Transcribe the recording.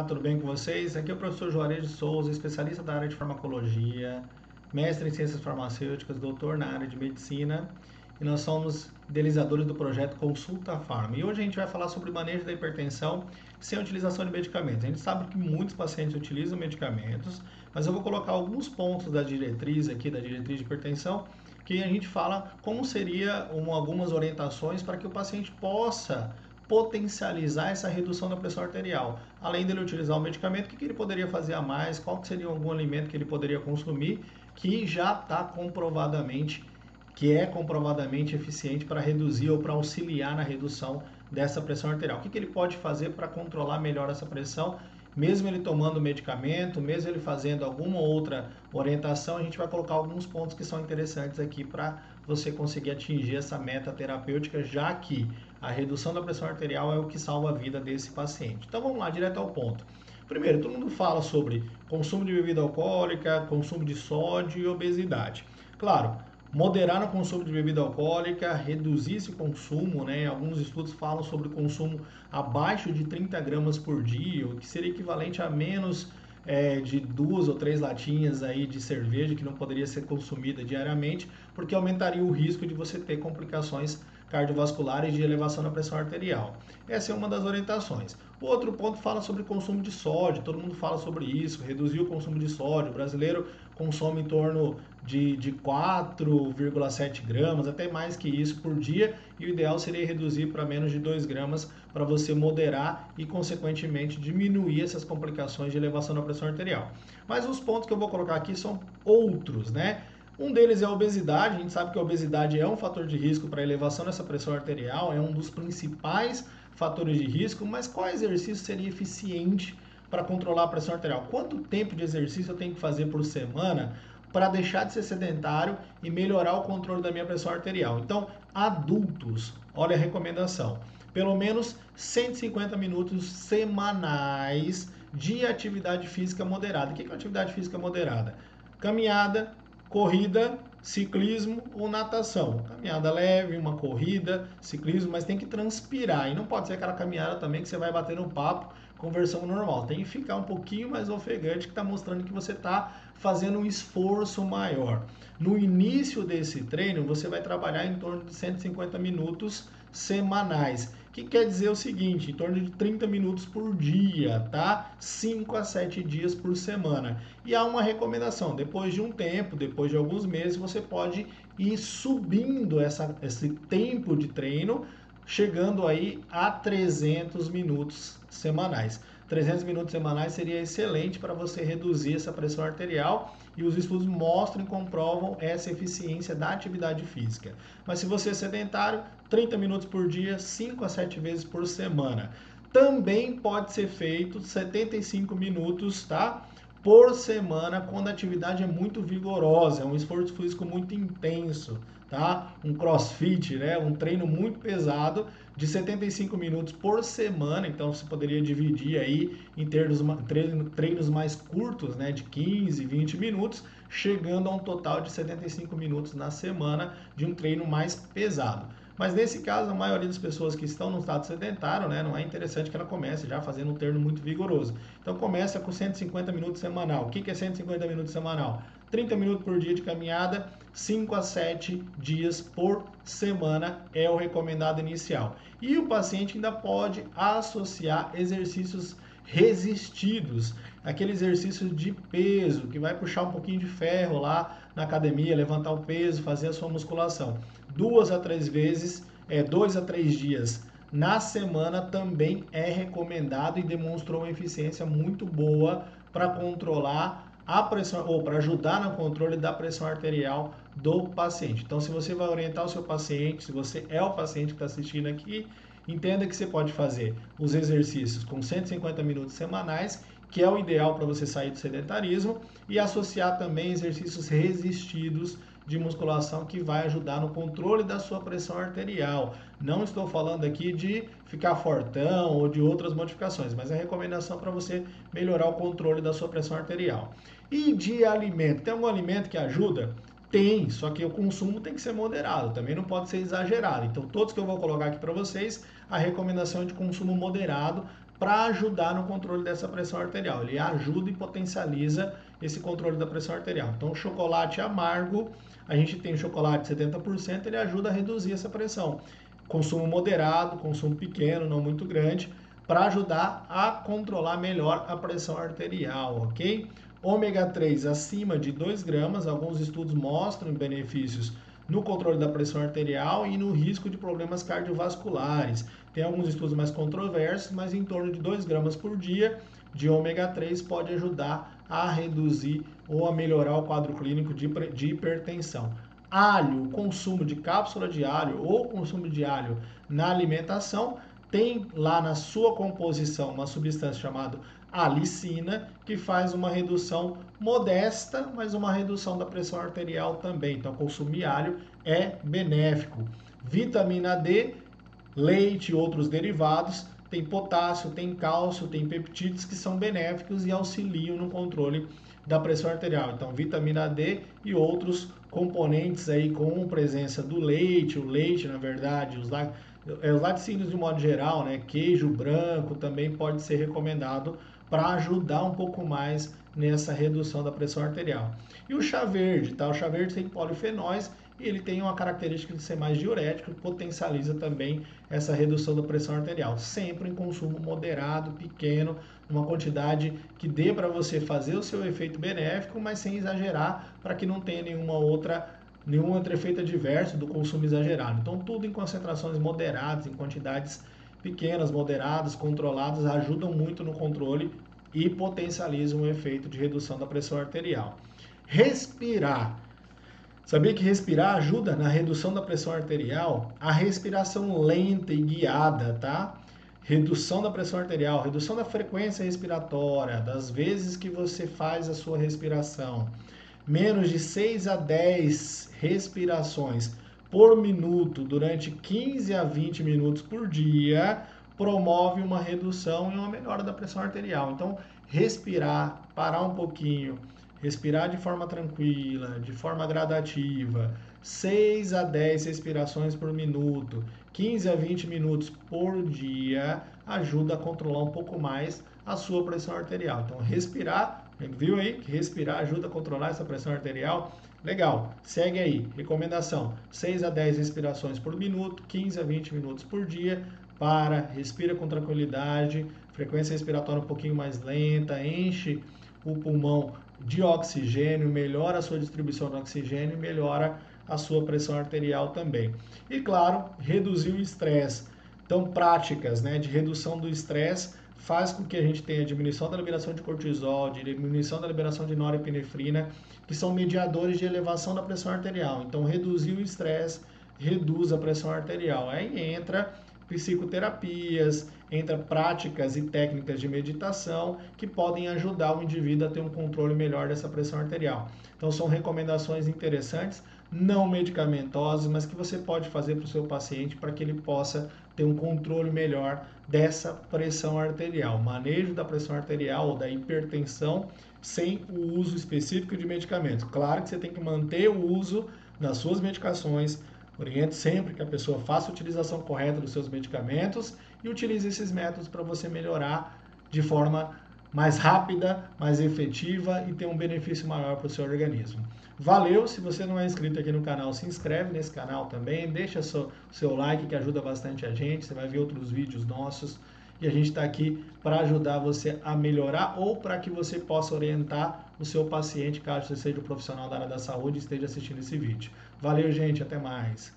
Olá, tudo bem com vocês? Aqui é o professor Juarez de Souza, especialista da área de farmacologia, mestre em ciências farmacêuticas, doutor na área de medicina, e nós somos idealizadores do projeto Consulta Farma. E hoje a gente vai falar sobre o manejo da hipertensão sem utilização de medicamentos. A gente sabe que muitos pacientes utilizam medicamentos, mas eu vou colocar alguns pontos da diretriz aqui, da diretriz de hipertensão, que a gente fala como seria algumas orientações para que o paciente possa potencializar essa redução da pressão arterial. Além dele utilizar o medicamento, o que ele poderia fazer a mais? Qual que seria algum alimento que ele poderia consumir que já está comprovadamente eficiente para reduzir ou para auxiliar na redução dessa pressão arterial? O que ele pode fazer para controlar melhor essa pressão? Mesmo ele tomando medicamento, mesmo ele fazendo alguma outra orientação, a gente vai colocar alguns pontos que são interessantes aqui para você conseguir atingir essa meta terapêutica, já que a redução da pressão arterial é o que salva a vida desse paciente. Então vamos lá, direto ao ponto. Primeiro, todo mundo fala sobre consumo de bebida alcoólica, consumo de sódio e obesidade. Claro, moderar no consumo de bebida alcoólica, reduzir esse consumo, né? Alguns estudos falam sobre consumo abaixo de 30 gramas por dia, o que seria equivalente a menos de 2 ou 3 latinhas aí de cerveja que não poderia ser consumida diariamente, porque aumentaria o risco de você ter complicações cardiovasculares de elevação da pressão arterial. Essa é uma das orientações. O outro ponto fala sobre consumo de sódio, todo mundo fala sobre isso, reduzir o consumo de sódio. O brasileiro consome em torno de 4,7 gramas, até mais que isso por dia, e o ideal seria reduzir para menos de 2 gramas para você moderar e, consequentemente, diminuir essas complicações de elevação da pressão arterial. Mas os pontos que eu vou colocar aqui são outros, né? Um deles é a obesidade. A gente sabe que a obesidade é um fator de risco para a elevação dessa pressão arterial, é um dos principais fatores de risco, mas qual exercício seria eficiente para controlar a pressão arterial? Quanto tempo de exercício eu tenho que fazer por semana para deixar de ser sedentário e melhorar o controle da minha pressão arterial? Então, adultos, olha a recomendação, pelo menos 150 minutos semanais de atividade física moderada. O que é atividade física moderada? Caminhada, corrida, ciclismo ou natação. Caminhada leve, uma corrida, ciclismo, mas tem que transpirar. E não pode ser aquela caminhada também que você vai bater no papo, conversão normal. Tem que ficar um pouquinho mais ofegante, que está mostrando que você está fazendo um esforço maior. No início desse treino, você vai trabalhar em torno de 150 minutos semanais, que quer dizer o seguinte, em torno de 30 minutos por dia, tá? 5 a 7 dias por semana. E há uma recomendação, depois de um tempo, depois de alguns meses, você pode ir subindo esse tempo de treino, chegando aí a 300 minutos semanais. 300 minutos semanais seria excelente para você reduzir essa pressão arterial, e os estudos mostram e comprovam essa eficiência da atividade física. Mas se você é sedentário, 30 minutos por dia, 5 a 7 vezes por semana. Também pode ser feito 75 minutos, tá? Por semana, quando a atividade é muito vigorosa, é um esforço físico muito intenso, tá? Um crossfit, né? Um treino muito pesado, de 75 minutos por semana. Então você poderia dividir aí em treinos mais curtos, né? De 15, 20 minutos, chegando a um total de 75 minutos na semana de um treino mais pesado. Mas nesse caso, a maioria das pessoas que estão no estado sedentário, né, não é interessante que ela comece já fazendo um treino muito vigoroso. Então começa com 150 minutos semanal. O que é 150 minutos semanal? 30 minutos por dia de caminhada, 5 a 7 dias por semana é o recomendado inicial. E o paciente ainda pode associar exercícios resistidos, aquele exercício de peso, que vai puxar um pouquinho de ferro lá na academia, levantar o peso, fazer a sua musculação. 2 a 3 vezes, 2 a 3 dias na semana também é recomendado e demonstrou uma eficiência muito boa para controlar a pressão, ou para ajudar no controle da pressão arterial do paciente. Então, se você vai orientar o seu paciente, se você é o paciente que está assistindo aqui, entenda que você pode fazer os exercícios com 150 minutos semanais, que é o ideal para você sair do sedentarismo, e associar também exercícios resistidos de musculação, que vai ajudar no controle da sua pressão arterial. Não estou falando aqui de ficar fortão ou de outras modificações, mas é recomendação para você melhorar o controle da sua pressão arterial. E de alimento, tem algum alimento que ajuda? Tem, só que o consumo tem que ser moderado, também não pode ser exagerado. Então, todos que eu vou colocar aqui para vocês, a recomendação é de consumo moderado para ajudar no controle dessa pressão arterial. Ele ajuda e potencializa esse controle da pressão arterial. Então, o chocolate amargo, a gente tem chocolate 70%, ele ajuda a reduzir essa pressão. Consumo moderado, consumo pequeno, não muito grande, para ajudar a controlar melhor a pressão arterial, ok? Ômega 3 acima de 2 gramas, alguns estudos mostram benefícios no controle da pressão arterial e no risco de problemas cardiovasculares. Tem alguns estudos mais controversos, mas em torno de 2 gramas por dia de ômega 3 pode ajudar a reduzir ou a melhorar o quadro clínico de hipertensão. Alho, consumo de cápsula de alho ou consumo de alho na alimentação tem lá na sua composição uma substância chamada alicina, que faz uma redução modesta, mas uma redução da pressão arterial também. Então, consumir alho é benéfico. Vitamina D, leite e outros derivados, tem potássio, tem cálcio, tem peptídeos que são benéficos e auxiliam no controle da pressão arterial. Então, vitamina D e outros componentes aí com presença do leite, o leite, na verdade, os laticínios de modo geral, né? Queijo branco também pode ser recomendado para ajudar um pouco mais nessa redução da pressão arterial. E o chá verde, tá? O chá verde tem polifenóis e ele tem uma característica de ser mais diurético e potencializa também essa redução da pressão arterial. Sempre em consumo moderado, pequeno, uma quantidade que dê para você fazer o seu efeito benéfico, mas sem exagerar, para que não tenha nenhum outro efeito adverso do consumo exagerado. Então, tudo em concentrações moderadas, em quantidades pequenas, moderadas, controladas, ajudam muito no controle e potencializam o efeito de redução da pressão arterial. Respirar. Sabia que respirar ajuda na redução da pressão arterial? A respiração lenta e guiada, tá? Redução da pressão arterial, redução da frequência respiratória, das vezes que você faz a sua respiração. Menos de 6 a 10 respirações por minuto durante 15 a 20 minutos por dia promove uma redução e uma melhora da pressão arterial. Então, respirar, parar um pouquinho, respirar de forma tranquila, de forma gradativa, 6 a 10 respirações por minuto, 15 a 20 minutos por dia, ajuda a controlar um pouco mais a sua pressão arterial. Então, respirar, viu aí que respirar ajuda a controlar essa pressão arterial? Legal, segue aí, recomendação, 6 a 10 respirações por minuto, 15 a 20 minutos por dia, respira com tranquilidade, frequência respiratória um pouquinho mais lenta, enche o pulmão de oxigênio, melhora a sua distribuição de oxigênio e melhora a sua pressão arterial também. E claro, reduzir o estresse. Então, práticas, né, de redução do estresse faz com que a gente tenha diminuição da liberação de cortisol, diminuição da liberação de norepinefrina, que são mediadores de elevação da pressão arterial. Então, reduzir o estresse reduz a pressão arterial. Aí entra psicoterapias, entra práticas e técnicas de meditação que podem ajudar o indivíduo a ter um controle melhor dessa pressão arterial. Então, são recomendações interessantes, não medicamentosas, mas que você pode fazer para o seu paciente para que ele possa ter um controle melhor dessa pressão arterial. Manejo da pressão arterial ou da hipertensão sem o uso específico de medicamentos. Claro que você tem que manter o uso das suas medicações. Oriente sempre que a pessoa faça a utilização correta dos seus medicamentos e utilize esses métodos para você melhorar de forma mais rápida, mais efetiva e ter um benefício maior para o seu organismo. Valeu! Se você não é inscrito aqui no canal, se inscreve nesse canal também, deixa seu like que ajuda bastante a gente, você vai ver outros vídeos nossos e a gente está aqui para ajudar você a melhorar ou para que você possa orientar o seu paciente, caso você seja um profissional da área da saúde e esteja assistindo esse vídeo. Valeu, gente, até mais!